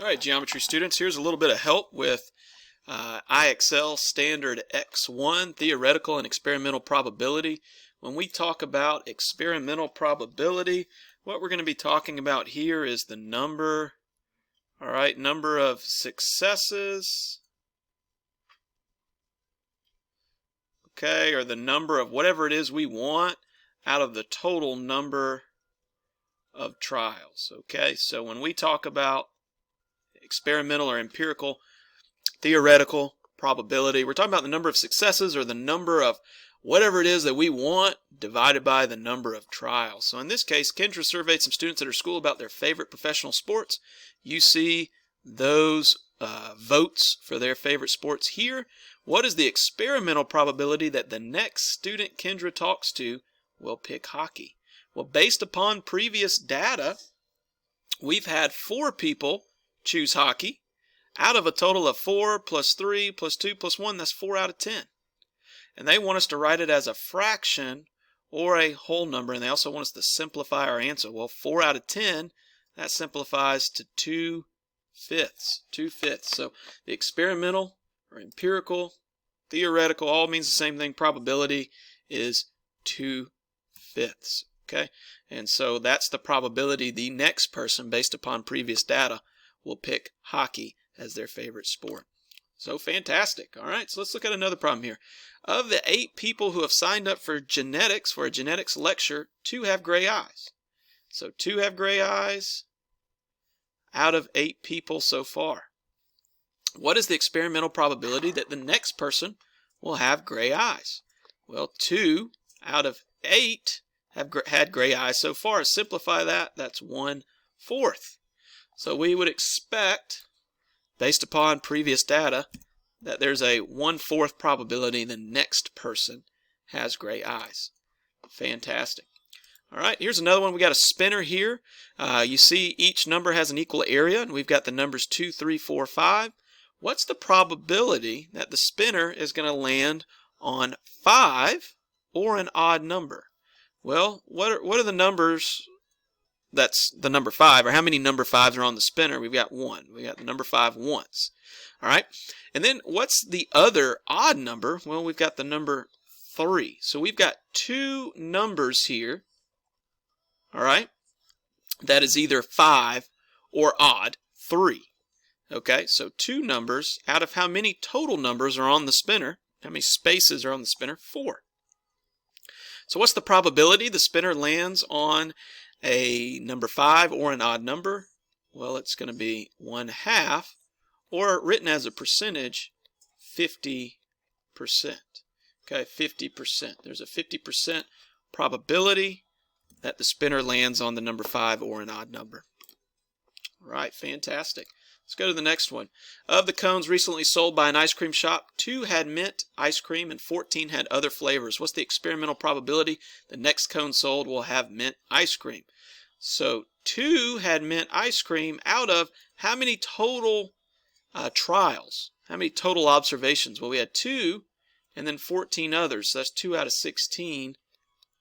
All right, geometry students, here's a little bit of help with IXL standard X.1, theoretical and experimental probability. When we talk about experimental probability, what we're going to be talking about here is the number, number of successes, okay, or the number of whatever it is we want out of the total number of trials, okay? So when we talk about experimental or empirical, theoretical probability, we're talking about the number of successes or the number of whatever it is that we want divided by the number of trials. So in this case, Kendra surveyed some students at her school about their favorite professional sports. You see those votes for their favorite sports here. What is the experimental probability that the next student Kendra talks to will pick hockey? Well, based upon previous data, we've had 4 people choose hockey out of a total of 4 plus 3 plus 2 plus 1. That's 4 out of 10. And they want us to write it as a fraction or a whole number, and they also want us to simplify our answer. Well, 4 out of 10, that simplifies to 2/5. 2/5. So the experimental or empirical, theoretical, all means the same thing. Probability is 2/5. Okay? And so that's the probability the next person, based upon previous data, will pick hockey as their favorite sport. So fantastic. All right, so let's look at another problem here. Of the 8 people who have signed up for genetics, for a genetics lecture, 2 have gray eyes. So 2 have gray eyes out of 8 people so far. What is the experimental probability that the next person will have gray eyes? Well, 2 out of 8 have had gray eyes so far. Simplify that, that's 1/4. So we would expect, based upon previous data, that there's a 1/4 probability the next person has gray eyes. Fantastic. All right, here's another one. We got a spinner here. You see each number has an equal area, and we've got the numbers 2, 3, 4, 5. What's the probability that the spinner is going to land on 5 or an odd number? Well, what are the numbers? That's the number 5, or how many number 5s are on the spinner? We've got 1. We got the number 5 once. All right. And then what's the other odd number? Well, we've got the number 3. So we've got 2 numbers here. All right. That is either 5 or odd 3. Okay. So 2 numbers out of how many total numbers are on the spinner? How many spaces are on the spinner? 4. So what's the probability the spinner lands on a number 5 or an odd number? Well, it's going to be 1/2, or written as a percentage, 50%. Okay, 50%. There's a 50% probability that the spinner lands on the number 5 or an odd number. All right, fantastic. Let's go to the next one. Of the cones recently sold by an ice cream shop, 2 had mint ice cream and 14 had other flavors. What's the experimental probability the next cone sold will have mint ice cream? So 2 had mint ice cream out of how many total trials? How many total observations? Well, we had 2 and then 14 others. So that's 2 out of 16,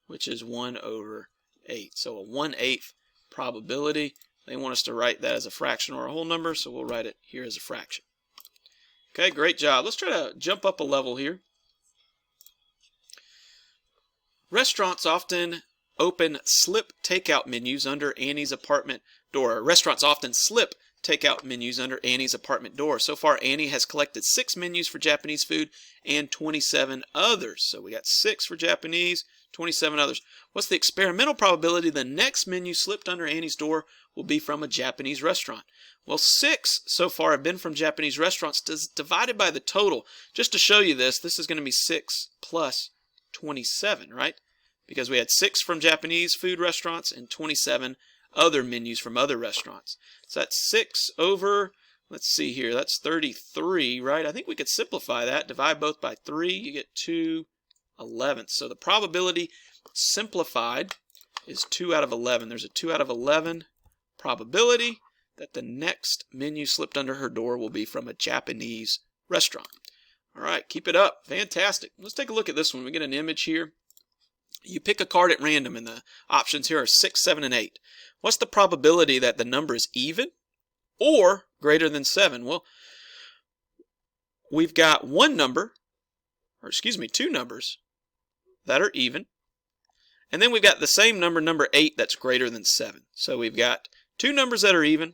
which is 1/8. So a 1/8 probability. They want us to write that as a fraction or a whole number, so we'll write it here as a fraction. Okay, great job. Let's try to jump up a level here. Restaurants often open slip takeout menus under Annie's apartment door. Restaurants often slip takeout menus under Annie's apartment door. So far, Annie has collected 6 menus for Japanese food and 27 others. So we got 6 for Japanese, 27 others. What's the experimental probability the next menu slipped under Annie's door will be from a Japanese restaurant? Well, 6 so far have been from Japanese restaurants, divided by the total. Just to show you this is going to be 6 plus 27, right? Because we had 6 from Japanese food restaurants and 27 other menus from other restaurants. So that's 6 over, let's see here, that's 33, right? I think we could simplify that. Divide both by 3, you get 2/11. So the probability simplified is 2 out of 11. There's a 2 out of 11 probability that the next menu slipped under her door will be from a Japanese restaurant. All right, keep it up. Fantastic. Let's take a look at this one. We get an image here. You pick a card at random, and the options here are 6, 7, and 8. What's the probability that the number is even or greater than 7? Well, we've got two numbers that are even. And then we've got the same number, number 8, that's greater than 7. So we've got two numbers that are even,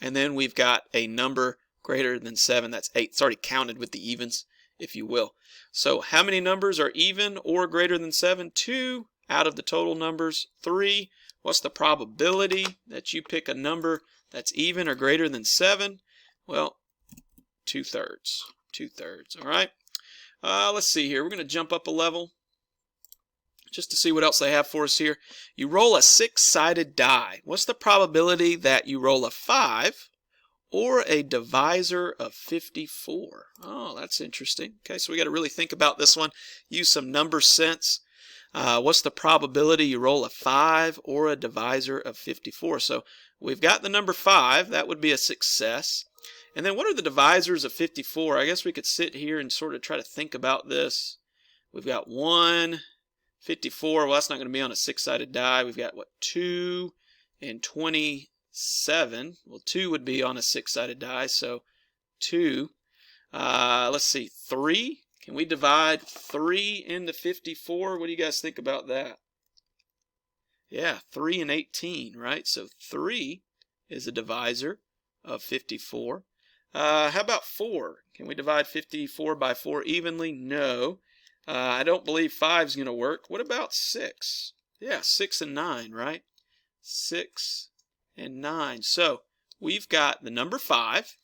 and then we've got a number greater than 7, that's 8. It's already counted with the evens, if you will. So how many numbers are even or greater than 7? 2 out of the total numbers. 3. What's the probability that you pick a number that's even or greater than 7? Well, 2/3. 2/3, all right? Let's see here. We're going to jump up a level just to see what else they have for us here. You roll a 6-sided die. What's the probability that you roll a 5 or a divisor of 54? Oh, that's interesting. Okay, so we got to really think about this one. Use some number sense. What's the probability you roll a 5 or a divisor of 54? So we've got the number 5. That would be a success. And then what are the divisors of 54? I guess we could sit here and sort of try to think about this. We've got 1, 54. Well, that's not going to be on a 6-sided die. We've got, what, 2 and 27. Well, 2 would be on a 6-sided die, so 2. Let's see, 3. Can we divide 3 into 54? What do you guys think about that? Yeah, 3 and 18, right? So 3 is a divisor of 54. How about 4? Can we divide 54 by 4 evenly? No. I don't believe 5 is going to work. What about 6? Yeah, 6 and 9, right? 6 and 9. So we've got the number 5,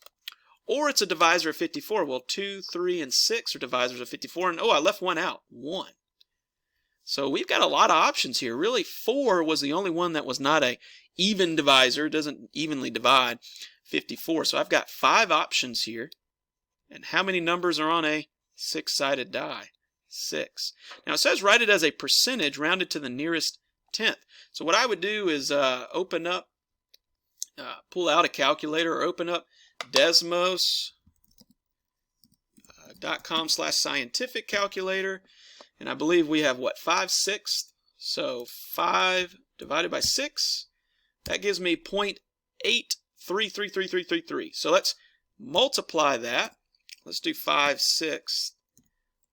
or it's a divisor of 54. Well, 2, 3, and 6 are divisors of 54. And, oh, I left one out, 1. So we've got a lot of options here. Really, 4 was the only one that was not a even divisor. It doesn't evenly divide 54. So I've got 5 options here. And how many numbers are on a 6-sided die? 6. Now it says write it as a percentage rounded to the nearest tenth. So what I would do is open up, pull out a calculator, or open up desmos.com/scientific calculator, and I believe we have, what, 5/6. So 5 divided by 6, that gives me 0.833333. So let's multiply that. Let's do 5/6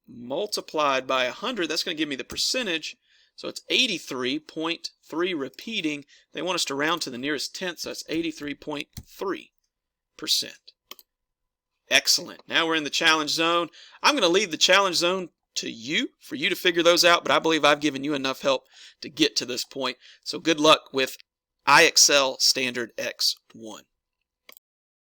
multiplied by 100. That's going to give me the percentage. So it's 83.3 repeating. They want us to round to the nearest tenth, so that's 83.3%. Excellent. Now we're in the challenge zone. I'm going to leave the challenge zone to you, for you to figure those out, but I believe I've given you enough help to get to this point. So good luck with IXL Standard X1.